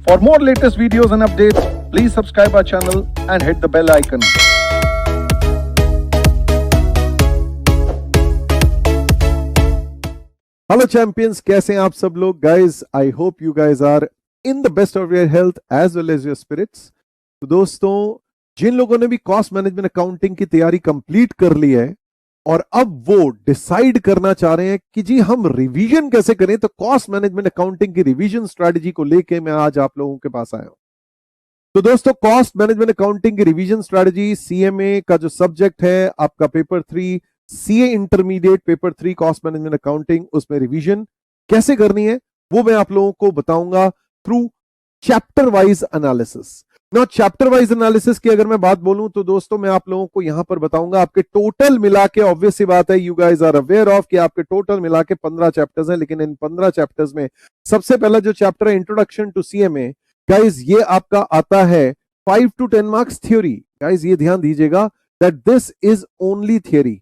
For more latest videos and updates, please subscribe our channel and hit the bell icon. Hello champions, कैसे हैं आप सब लोग? Guys, I hope you guys are in the best of your health as well as your spirits. तो दोस्तों, जिन लोगों ने भी कॉस्ट मैनेजमेंट अकाउंटिंग की तैयारी कंप्लीट कर ली है और अब वो डिसाइड करना चाह रहे हैं कि जी हम रिवीजन कैसे करें, तो कॉस्ट मैनेजमेंट अकाउंटिंग की रिवीजन स्ट्रेटजी को लेके मैं आज आप लोगों के पास आया हूं। तो दोस्तों, कॉस्ट मैनेजमेंट अकाउंटिंग की रिवीजन स्ट्रेटजी सीएमए का जो सब्जेक्ट है आपका paper 3 CA intermediate paper 3 cost management accounting, उसमें रिवीजन कैसे करनी है वो मैं आप लोगों को बताऊंगा थ्रू चैप्टर वाइज एनालिसिस। ना चैप्टर वाइज एनालिसिस की अगर मैं बात बोलूं तो दोस्तों मैं आप लोगों को यहां पर बताऊंगा आपके टोटल मिला के, ऑब्वियस सी बात है, you guys are aware of कि आपके टोटल मिला के 15 चैप्टर्स हैं, लेकिन इन 15 चैप्टर्स में सबसे पहला जो चैप्टर है इंट्रोडक्शन टू सीएमए, गाइस ये आपका आता है 5 to 10 मार्क्स थ्योरी। गाइस ये ध्यान दीजिएगा that this is only theory.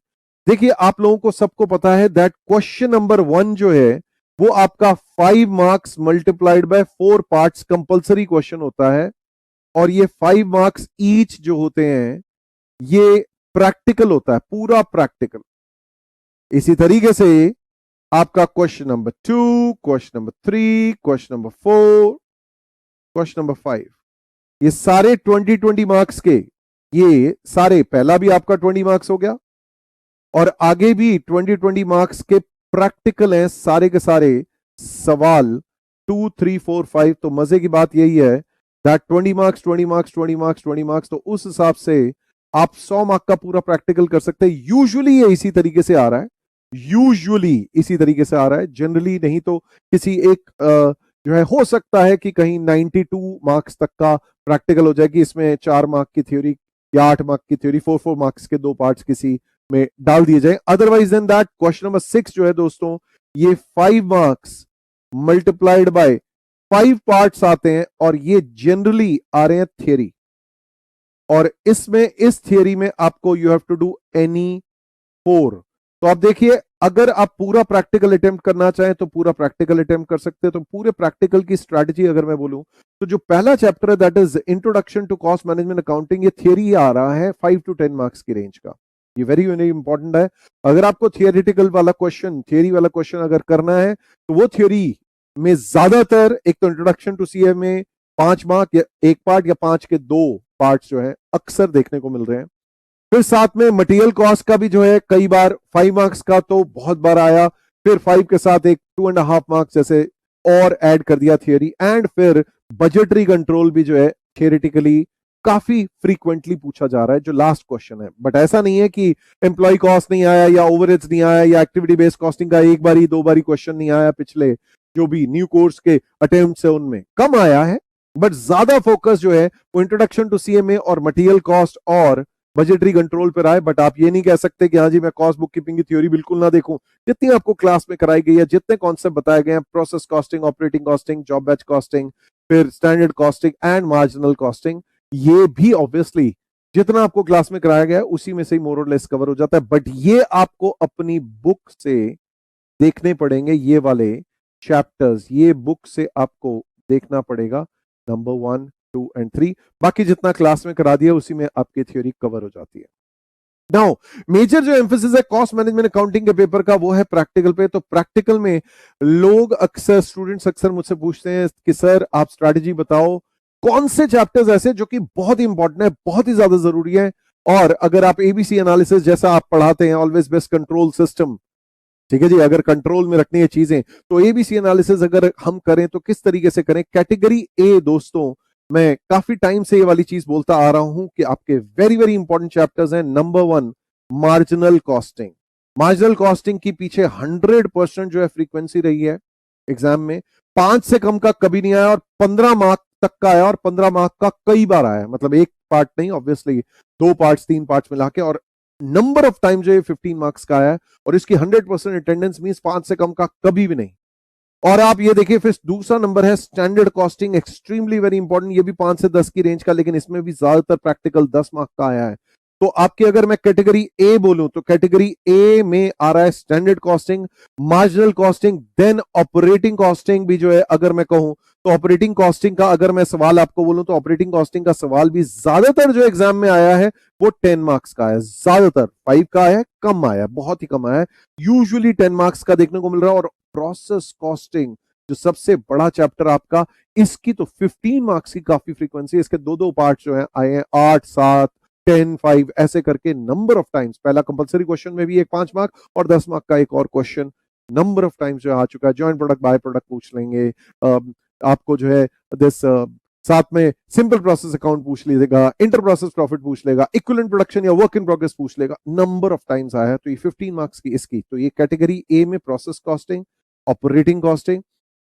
देखिए, आप लोगों को सबको पता है दैट क्वेश्चन नंबर 1 जो है वो आपका 5 marks multiplied by 4 parts compulsory question होता है, और ये 5 मार्क्स ईच जो होते हैं ये प्रैक्टिकल होता है, पूरा प्रैक्टिकल। इसी तरीके से आपका question number 2, question number 3, question number 4, question number 5, ये सारे 20 मार्क्स के, ये सारे, पहला भी आपका 20 मार्क्स हो गया और आगे भी 20 मार्क्स के प्रैक्टिकल हैं सारे के सारे सवाल 2, 3, 4, 5। तो मजे की बात यही है that 20 marks 20 marks 20 marks 20 marks, तो उस हिसाब से आप 100 मार्क का पूरा प्रैक्टिकल कर सकते हैं। यूजुअली ये इसी तरीके से आ रहा है, यूजुअली इसी तरीके से आ रहा है, जनरली नहीं तो किसी एक जो है हो सकता है कि कहीं 92 मार्क्स तक का प्रैक्टिकल हो जाए कि इसमें 4 मार्क की थ्योरी या 8 मार्क की थ्योरी, 4 मार्क्स के 2 पार्ट्स किसी में डाल दिए जाए। Otherwise then that question number 6 जो है दोस्तों, ये 5 मार्क्स मल्टीप्लाइड बाय 5 पार्ट्स आते हैं और ये जनरली आ रहे हैं थियरी, और इसमें इस थियरी में आपको you have to do any 4। तो आप देखिए, अगर आप पूरा प्रैक्टिकल अटेम्प्ट करना चाहें तो पूरा प्रैक्टिकल अटेम्प्ट कर सकते हैं। तो पूरे प्रैक्टिकल की स्ट्रैटेजी अगर मैं बोलूं तो जो पहला चैप्टर है that is introduction to cost management accounting, ये थियरी आ रहा है 5 to 10 मार्क्स की रेंज का। ये वेरी वेरी इंपॉर्टेंट है। अगर आपको थियोरेटिकल वाला क्वेश्चन, थियरी वाला क्वेश्चन अगर करना है तो वो थियरी में ज्यादातर एक तो इंट्रोडक्शन टू सीएमए 5 मार्क या 1 पार्ट या 5 के 2 पार्ट जो है अक्सर देखने को मिल रहे हैं। फिर साथ में मटेरियल कॉस्ट का भी जो है कई बार 5 मार्क्स का तो बहुत बार आया, फिर 5 के साथ एक 2.5 मार्क्स जैसे और ऐड कर दिया थियरी, एंड फिर बजटरी कंट्रोल भी जो है थियोरेटिकली काफी फ्रीक्वेंटली पूछा जा रहा है, जो लास्ट क्वेश्चन है। बट ऐसा नहीं है कि एम्प्लॉय कॉस्ट नहीं आया या ओवरहेड्स नहीं आया या एक्टिविटी बेस्ड कॉस्टिंग का 1 बारी 2 बारी क्वेश्चन नहीं आया, पिछले जो भी न्यू कोर्स के अटेम्प्ट है उनमें कम आया है, बट ज्यादा फोकस जो है वो इंट्रोडक्शन टू सीएमए और मटेरियल कॉस्ट और बजटरी कंट्रोल पर आए। बट आप ये नहीं कह सकते कि हाँ जी मैं कॉस्ट बुक कीपिंग की थ्योरी बिल्कुल ना देखूं। जितनी आपको क्लास में कराई गई है, जितने कॉन्सेप्ट बताए गए हैं, process costing, operating costing, job batch costing, फिर standard costing and marginal costing, ये भी ऑब्वियसली जितना आपको क्लास में कराया गया है उसी में से ही मोर और लेस कवर हो जाता है। बट ये आपको अपनी बुक से देखने पड़ेंगे, ये वाले चैप्टर्स, ये बुक से आपको देखना पड़ेगा, नंबर 1, 2 एंड 3। बाकी जितना क्लास में करा दिया उसी में आपकी थ्योरी कवर हो जाती है। नाउ मेजर जो एम्फेसिस है कॉस्ट मैनेजमेंट अकाउंटिंग के पेपर का वो है प्रैक्टिकल पे। तो प्रैक्टिकल में लोग अक्सर, स्टूडेंट्स अक्सर मुझसे पूछते हैं कि सर आप स्ट्रैटेजी बताओ, कौन से चैप्टर्स ऐसे जो कि बहुत ही इंपॉर्टेंट है, बहुत ही ज्यादा जरूरी है, और अगर आप एबीसी एनालिसिस जैसा आप पढ़ाते हैं, ऑलवेज बेस्ट कंट्रोल सिस्टम, ठीक है जी, अगर कंट्रोल में रखनी है चीजें तो एबीसी एनालिसिस अगर हम करें तो किस तरीके से करें। कैटेगरी ए दोस्तों, मैं काफी टाइम से ये वाली चीज बोलता आ रहा हूं कि आपके वेरी वेरी इंपॉर्टेंट चैप्टर्स हैं। Number 1 marginal costing. Marginal costing की पीछे 100% जो है फ्रीक्वेंसी रही है एग्जाम में, 5 से कम का कभी नहीं आया और 15 मार्क तक का आया, और 15 मार्क का कई बार आया, मतलब एक पार्ट नहीं, ऑब्वियसली 2 पार्ट्स 3 पार्ट्स मिला के, और नंबर ऑफ टाइम जो है 15 मार्क्स का आया है, और इसकी 100% अटेंडेंस मींस 5 से कम का कभी भी नहीं। और आप ये देखिए, फिर दूसरा नंबर है standard costing, extremely very important, ये भी 5 से 10 की रेंज का, लेकिन इसमें भी ज्यादातर प्रैक्टिकल 10 मार्क का आया है। तो आपके अगर मैं कैटेगरी ए बोलूं तो कैटेगरी ए में आ रहा है standard costing, marginal costing, then operating costing भी जो है अगर मैं कहूं तो ऑपरेटिंग कॉस्टिंग का अगर मैं सवाल आपको बोलूं तो ऑपरेटिंग कॉस्टिंग का सवाल भी ज्यादातर जो एग्जाम में आया है वो 10 मार्क्स का है, ज्यादातर 5 का आया है, कम आया, बहुत ही कम आया है, यूजुअली 10 मार्क्स का देखने को मिल रहा है। और प्रोसेस कॉस्टिंग जो सबसे बड़ा चैप्टर आपका, इसकी तो 15 मार्क्स की काफी फ्रीक्वेंसी है। इसके दो दो पार्ट जो है आए हैं, 8, 7, 10, 5 ऐसे करके नंबर ऑफ टाइम्स। पहला कंपलसरी क्वेश्चन में भी एक 5 मार्क और 10 मार्क का एक और क्वेश्चन नंबर ऑफ टाइम्स जो आ चुका है। जॉइंट प्रोडक्ट बाय प्रोडक्ट पूछ लेंगे, आपको जो है दिस साथ में सिंपल प्रोसेस अकाउंट पूछ लीजिएगा, इंटर प्रोसेस प्रॉफिट पूछ लेगा, इक्विवेलेंट प्रोडक्शन या वर्क इन प्रोग्रेस पूछ लेगा, नंबर ऑफ टाइम्स आया है। तो ये 15 मार्क्स की इसकी, तो ये कैटेगरी ए में process costing, operating costing,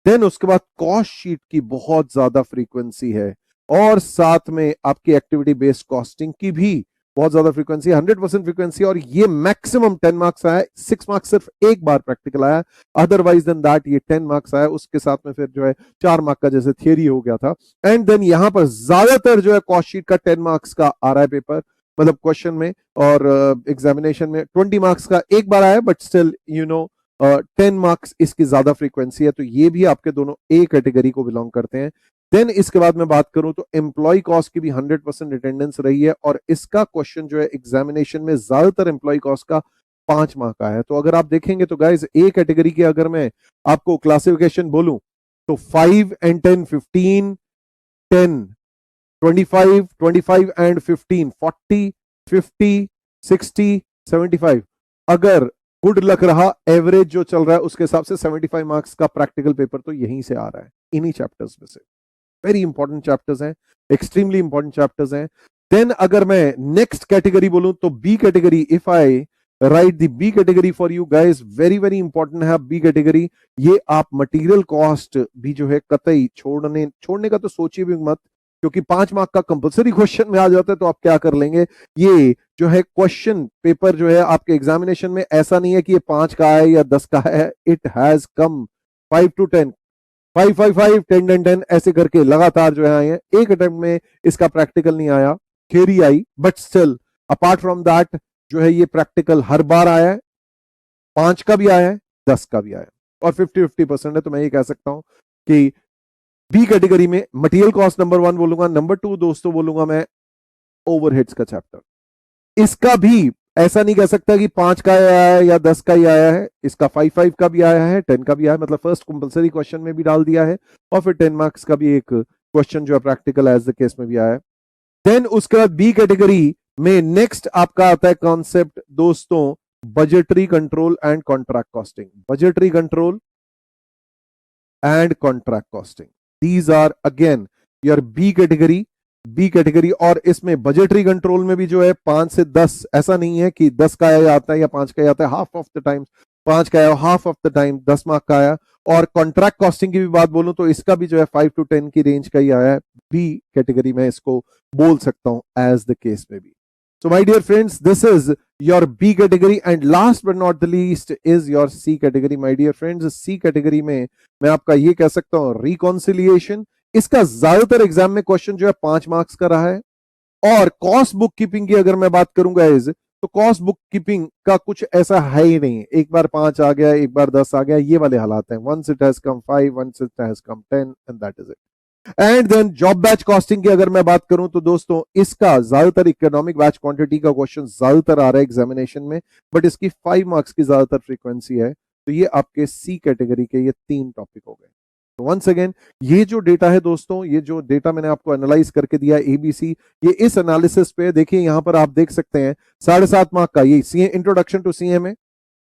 then उसके बाद कॉस्ट शीट की बहुत ज्यादा फ्रीक्वेंसी है और साथ में आपकी एक्टिविटी बेस्ड कॉस्टिंग की भी बहुत ज्यादा फ्रीक्वेंसी, 100% फ्रीक्वेंसी। और ये मैक्सिमम 10 मार्क्स आया, 6 मार्क्स सिर्फ एक बार प्रैक्टिकल आया, अदरवाइज देन दैट ये 10 मार्क्स आया। उसके साथ में फिर जो है 4 मार्क का जैसे थियरी हो गया था। एंड देन यहां पर ज्यादातर जो है कॉस्ट शीट का 10 मार्क्स का आ रहा है पेपर, मतलब क्वेश्चन में और एग्जामिनेशन में 20 मार्क्स का एक बार आया, बट स्टिल 10 मार्क्स इसकी ज्यादा फ्रीक्वेंसी है। तो ये भी आपके दोनों ए कैटेगरी को बिलोंग करते हैं। देन इसके बाद मैं बात करूं तो एम्प्लॉय कॉस्ट की भी 100% अटेंडेंस रही है और इसका क्वेश्चन जो है एग्जामिनेशन में ज्यादातर एम्प्लॉय कॉस्ट का 5 मार्क का है। तो अगर आप देखेंगे तो गाइज ए कैटेगरी के अगर मैं आपको क्लासिफिकेशन बोलूं तो 5 and 10 15, 10 25, 25 and 15 40, 50, 60, 75। अगर गुड लक रहा, एवरेज जो चल रहा है उसके हिसाब से 75 मार्क्स का प्रैक्टिकल पेपर तो यहीं से आ रहा है, इन्हीं चैप्टर्स में से। वेरी इंपॉर्टेंट चैप्टर्स हैं, एक्सट्रीमली इंपॉर्टेंट चैप्टर्स हैं। देन अगर मैं नेक्स्ट कैटेगरी बोलूं तो B category, if I write the B category for you guys, very very important है बी कैटेगरी। ये आप मटेरियल कॉस्ट भी जो है कतई छोड़ने का तो सोचिए भी मत, क्योंकि 5 मार्क का कंपलसरी क्वेश्चन में आ जाता है तो आप क्या कर लेंगे। ये जो है क्वेश्चन पेपर जो है आपके एग्जामिनेशन में ऐसा नहीं है कि ये 5 का है या 10 का है, इट हैज कम 5 to 10, 5, 5, 5, 10, 10, 10 ऐसे करके लगातार जो है आए हैं। एक अटेम्प्ट में इसका प्रैक्टिकल नहीं आया, theory I, but still apart from that जो है ये प्रैक्टिकल हर बार आया है, 5 का भी आया है, 10 का भी आया है और 50-50% है। तो मैं ये कह सकता हूं कि बी कैटेगरी में मटेरियल कॉस्ट नंबर 1 बोलूंगा, नंबर 2 दोस्तों बोलूंगा मैं ओवरहेड्स का चैप्टर। इसका भी ऐसा नहीं कह सकता कि 5 का आया है या 10 का ही आया है, इसका 5 का भी आया है, 10 का भी आया है, मतलब फर्स्ट कंपलसरी क्वेश्चन में भी डाल दिया है और फिर 10 मार्क्स का भी एक क्वेश्चन जो है प्रैक्टिकल एज द केस में भी आया है। देन उसके बाद बी कैटेगरी में नेक्स्ट आपका आता है कॉन्सेप्ट दोस्तों budgetary control and contract costing. Budgetary control and contract costing, these are again your B category. और इसमें बजटरी कंट्रोल में भी जो है 5 से 10, ऐसा नहीं है कि 10 का आया आता है या 5 का आया आता है, हाफ ऑफ द टाइम 5 का आया, half of the time 10 mark का आया। और कॉन्ट्रैक्ट कॉस्टिंग की भी बात बोलूं तो इसका भी जो है 5 to 10 की रेंज का ही आया है। बी कैटेगरी में इसको बोल सकता हूं एज द केस में भी। So my dear friends, this is your B category and last but not the least is your C category. My dear friends, C category में मैं आपका ये कह सकता हूं रिकॉन्सिलिएशन। इसका ज्यादातर एग्जाम में क्वेश्चन जो है 5 मार्क्स का रहा है। और कॉस्ट बुक कीपिंग की अगर मैं बात करूंगा इज तो कॉस्ट बुक कीपिंग का कुछ ऐसा है ही नहीं, एक बार 5 आ गया, एक बार 10 आ गया, ये वाले हालात हैं। Once it has come 5, once it has come 10 and that is it. And then job batch costing की अगर मैं बात करूं तो दोस्तों इसका ज्यादातर इकोनॉमिक बैच क्वांटिटी का क्वेश्चन ज्यादातर आ रहा है एग्जामिनेशन में, बट इसकी 5 मार्क्स की ज्यादातर फ्रीक्वेंसी है। तो ये आपके सी कैटेगरी के ये 3 टॉपिक हो गए। तो वंस अगेन ये जो डेटा है दोस्तों, ये जो डेटा मैंने आपको एनालाइज करके दिया एबीसी, ये इस एनालिसिस पे देखिए, यहां पर आप देख सकते हैं 7.5 मार्क का ये सी इंट्रोडक्शन टू सीए में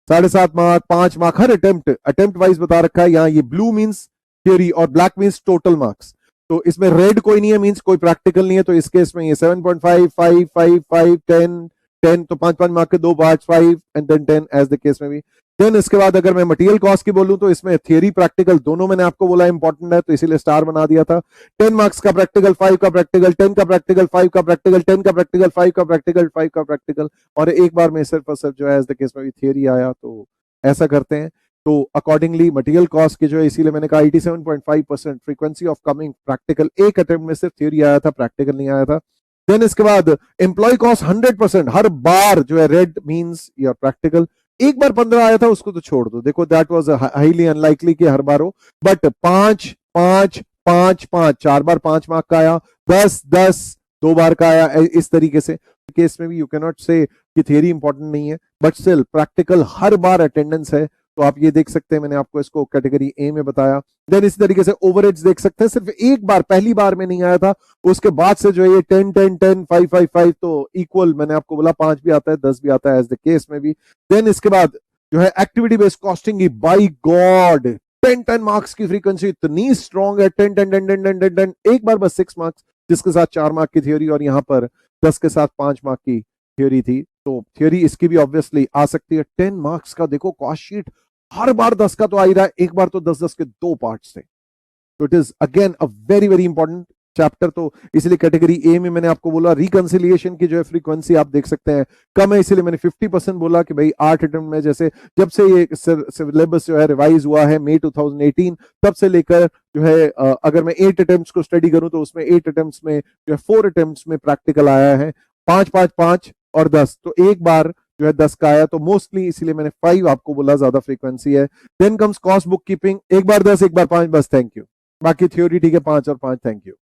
7.5 मार्क, 5 मार्क हर अटेम्प्ट वाइज बता रखा है। यहाँ ये ब्लू मींस थ्योरी और ब्लैक मींस टोटल मार्क्स। तो इसमें रेड कोई नहीं है, मींस कोई प्रैक्टिकल नहीं है। तो इस केस में ये 7.5, 5, 5, 5, 10, 10, तो 5 मार्क के 2 parts, 5 and then 10 as the case में भी। देन इसके बाद अगर मैं मटेरियल कॉस्ट की बोलूं तो इसमें थियरी प्रैक्टिकल दोनों मैंने आपको बोला इंपॉर्टेंट है, तो इसीलिए स्टार बना दिया था। 10 मार्क्स का प्रैक्टिकल, 5 का प्रैक्टिकल, 10 का प्रैक्टिकल, 5 का प्रैक्टिकल, 10 का प्रैक्टिकल, 5 का प्रैक्टिकल, 5 का प्रैक्टिकल, और एक बार में सिर्फ और सिर्फ जो है एज द केस में भी थियरी आया। तो ऐसा करते हैं। तो अकॉर्डिंगली मटेरियल कॉस्ट के जो है, इसीलिए मैंने कहा 87.5% फ्रीक्वेंसी ऑफ कमिंग प्रैक्टिकल। एक अटेम्प्ट में सिर्फ थियरी आया था, प्रैक्टिकल नहीं आया था। देन इसके बाद एम्प्लॉय कॉस्ट 100%, हर बार जो है रेड मींस योर प्रैक्टिकल। एक बार 15 आया था उसको तो छोड़ दो, देखो दैट वाज हाईली अनलाइकली कि हर बार हो, बट 5 5 5 5 4 बार 5 मार्क का आया, 10 10 2 बार का आया, इस तरीके से केस में भी यू कैन नॉट से कि थियरी इंपॉर्टेंट नहीं है, but still practical her bar attendance है। तो आप ये देख सकते हैं, मैंने आपको इसको कैटेगरी ए में बताया। देन इसी तरीके से ओवरहेड्स देख सकते हैं, सिर्फ एक बार पहली बार में नहीं आया था, उसके बाद से जो है ये 10 10 10 5 5 5 तो इक्वल, मैंने आपको बोला 5 भी आता है 10 भी आता है एज द केस में भी। देन इसके बाद जो है एक्टिविटी बेस्ड कॉस्टिंग की, बाई गॉड 10 10 मार्क्स की फ्रीक्वेंसी इतनी स्ट्रॉन्ग है, 10 10 10 10 10 10 10, एक बार बस 6 मार्क्स, जिसके साथ 4 मार्क की थ्योरी, और यहाँ पर 10 के साथ 5 मार्क की थ्योरी थी। तो थ्योरी इसकी भी ऑब्वियसली आ सकती है। 10 मार्क्स का देखो कॉस्ट शीट, हर बार 10 का तो आ ही रहा है, एक बार तो 10 10 के 2 पार्ट्स थे। तो it is again a very very important chapter. तो इसलिए कैटेगरी ए में मैंने आपको बोला रिकंसिलिएशन की जो है फ्रीक्वेंसी आप देख सकते हैं कम है, इसीलिए मैंने 50% बोला कि भाई 8 अटेम्प्ट में, जैसे जब से ये सिलेबस जो है रिवाइज हुआ है मई 2018, तब से लेकर जो है अगर मैं 8 अटेम्प्ट्स को स्टडी करूं तो उसमें 8 अटेम्प्ट्स में जो है 4 अटेम्प्ट्स में प्रैक्टिकल आया है, 5 5 5 और 10, तो एक बार जो है 10 का आया, तो मोस्टली इसीलिए मैंने 5 आपको बोला ज्यादा फ्रीक्वेंसी है। Then comes cost book keeping, एक बार 10 एक बार 5, बस थैंक यू, बाकी थ्योरी ठीक है 5 और 5, thank you.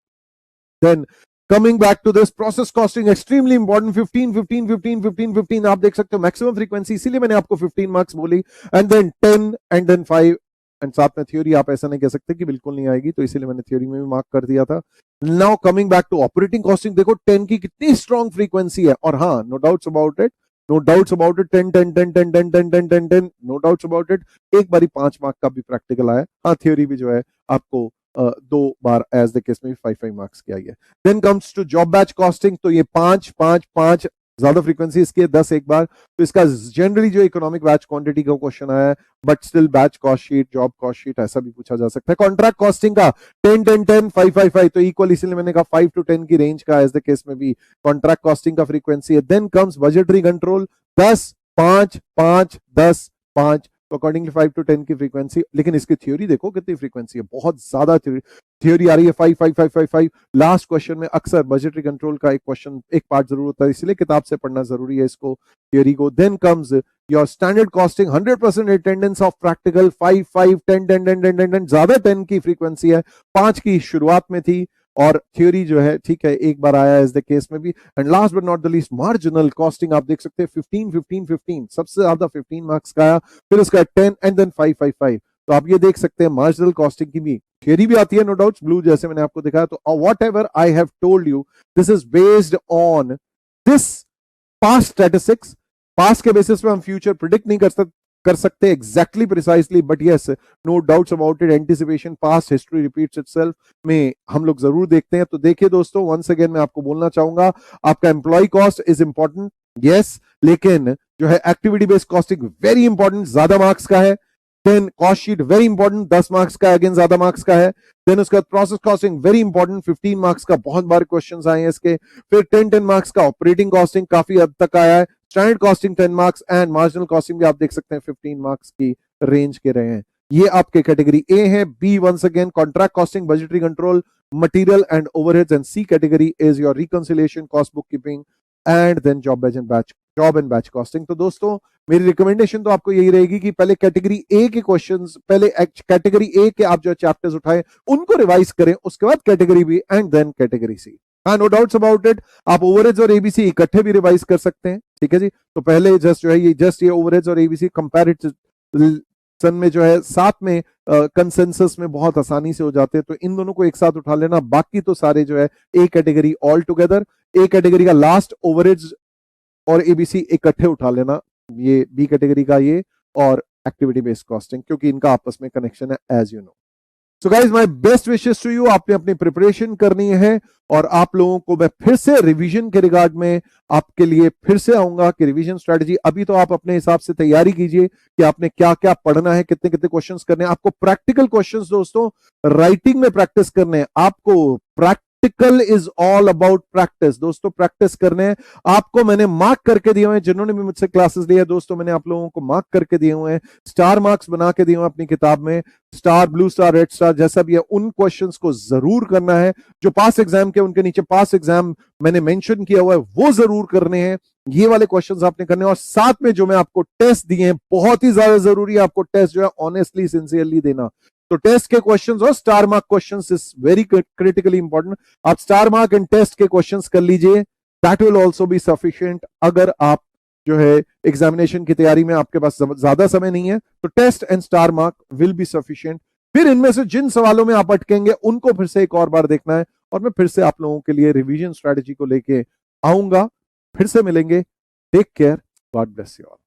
Then coming back to this process costing, extremely important, 15 15 15 15 15 आप देख सकते हो मैक्सिमम फ्रीक्वेंसी, इसीलिए मैंने आपको 15 मार्क्स बोली, and then 10 and then 5 and साथ में थ्योरी। आप ऐसा नहीं कह सकते कि बिल्कुल नहीं आएगी, तो इसीलिए मैंने थ्योरी में भी मार्क कर दिया था। Now coming back to operating costing, देखो 10 की कितनी स्ट्रॉन्ग फ्रीक्वेंसी है, और हाँ no doubts about it, no doubts about it, 10 10 10 10 10 10 10 10 10, no doubts about it. एक बारी 5 मार्क का भी प्रैक्टिकल आया, हाँ थ्योरी भी जो है आपको 2 बार एज द केस में 5 5 मार्क्स की आई है। Then comes to job batch costing, तो ये 5 5 5 ज्यादा फ्रीक्वेंसी इसकी है, 10 एक बार, तो इसका जनरली जो इकोनॉमिक बैच क्वांटिटी का क्वेश्चन आया है, but still batch cost sheet, job cost sheet ऐसा भी पूछा जा सकता है। कॉन्ट्रैक्ट कॉस्टिंग का 10 10 10 5 5 5, तो इक्वल, इसलिए मैंने कहा 5 to 10 की रेंज का एज द केस में भी कॉन्ट्रैक्ट कॉस्टिंग का फ्रीक्वेंसी है। देन कम्स बजटरी कंट्रोल, 10 5 5 10 5, तो अकॉर्डिंगली 5 to 10 की फ्रीक्वेंसी, लेकिन इसकी थ्योरी देखो कितनी फ्रीक्वेंसी है, बहुत ज्यादा थ्योरी आ रही है, 5 5 5 5 5। लास्ट क्वेश्चन में अक्सर बजटरी कंट्रोल का एक क्वेश्चन, एक पार्ट जरूर होता है, इसलिए किताब से पढ़ना जरूरी है इसको, थ्योरी को। Then comes your standard costing, 100% attendance of practical, 5 5 10 10 10 10 10, ज्यादा 10 की फ्रीक्वेंसी है, 5 की शुरुआत में थी, और थ्योरी जो है ठीक है एक बार आया इस द केस में भी। And last but not the least marginal costing, आप देख सकते हैं 15 15 15, सबसे ज्यादा 15 मार्क्स का आया, फिर उसका 10 एंड देन 5 5 5। तो आप ये देख सकते हैं मार्जिनल कॉस्टिंग की भी थ्योरी भी आती है, नो डाउट्स, ब्लू जैसे मैंने आपको दिखाया। तो whatever I have told you, this is based on this past statistics, past के बेसिस पे हम फ्यूचर प्रिडिक्ट नहीं कर सकते exactly precisely, but yes no doubts about it, anticipation, past history repeats itself में हम लोग जरूर देखते हैं। तो देखिए दोस्तों, वंस अगेन मैं आपको बोलना चाहूंगा, आपका employ cost is important, yes, लेकिन जो है activity based costing very important, ज्यादा मार्क्स का है। Then cost sheet very important, 10 marks का, अगेन ज्यादा मार्क्स का है। देन उसका process costing very important, 15 marks का, बहुत बार क्वेश्चंस आए हैं इसके। फिर 10 10 मार्क्स का ऑपरेटिंग कॉस्टिंग काफी हद तक आया है, standard costing 10 marks, and marginal costing भी आप देख सकते हैं 15 मार्क्स की रेंज के रहे हैं। ये आपके कैटेगरी ए है। B once again contract costing, budgetary control, material and overheads, and C category is your reconciliation, cost book keeping, and then job and batch costing. तो दोस्तों मेरी रिकमेंडेशन तो आपको यही रहेगी कि पहले कैटेगरी ए के क्वेश्चंस, पहले कैटेगरी ए के आप जो चैप्टर्स उठाएं उनको रिवाइज करें, उसके बाद category B and then category C. हाँ, नो डाउट्स अबाउट इट, आप ओवरहेड्स और एबीसी इकट्ठे भी रिवाइज कर सकते हैं, ठीक है जी। तो पहले जस्ट जो है ये ओवरहेड्स और एबीसी कंपैरिजन में जो है साथ में कंसेंसस में बहुत आसानी से हो जाते हैं, तो इन दोनों को एक साथ उठा लेना, बाकी तो सारे जो है A category all together, A category का लास्ट ओवरहेड्स और एबीसी इकट्ठे उठा लेना, ये बी कैटेगरी का ये, और एक्टिविटी बेस्ड कॉस्टिंग, क्योंकि इनका आपस में कनेक्शन है as you know. So guys my best wishes to you, आपने अपनी प्रिपरेशन करनी है, और आप लोगों को मैं फिर से रिवीजन के रिगार्ड में आपके लिए फिर से आऊंगा कि रिवीजन स्ट्रेटजी, अभी तो आप अपने हिसाब से तैयारी कीजिए कि आपने क्या क्या पढ़ना है, कितने कितने क्वेश्चंस करने हैं। आपको प्रैक्टिकल क्वेश्चंस दोस्तों राइटिंग में प्रैक्टिस करने हैं, आपको practical is all about practice. दोस्तों प्रैक्टिस करने हैं आपको, मैंने मार्क करके दिए हुए हैं, जिन्होंने भी मुझसे क्लासेस लिए दोस्तों मैंने आप लोगों को मार्क करके दिए हुए हैं, स्टार मार्क्स बना के दिए हुए हैं अपनी किताब में, star, blue star, red star जैसा भी है। उन क्वेश्चंस को जरूर करना है, जो पास एग्जाम के उनके नीचे पास एग्जाम मैंने मेंशन किया हुआ है वो जरूर करने हैं, ये वाले क्वेश्चंस आपने करने हैं। और साथ में जो मैं आपको टेस्ट दिए हैं, बहुत ही ज्यादा जरूरी है आपको टेस्ट जो है ऑनेस्टली सिंसियरली देना। तो टेस्ट के क्वेश्चंस और star mark questions is very critically important. आप स्टार मार्क एंड टेस्ट के क्वेश्चंस कर लीजिए, that will also be sufficient. अगर आप जो है एग्जामिनेशन की तैयारी में आपके पास ज्यादा समय नहीं है तो test and star mark will be sufficient. फिर इनमें से जिन सवालों में आप अटकेंगे उनको फिर से एक और बार देखना है, और मैं फिर से आप लोगों के लिए रिवीजन स्ट्रेटजी को लेके आऊंगा। फिर से मिलेंगे। Take care, God bless you all.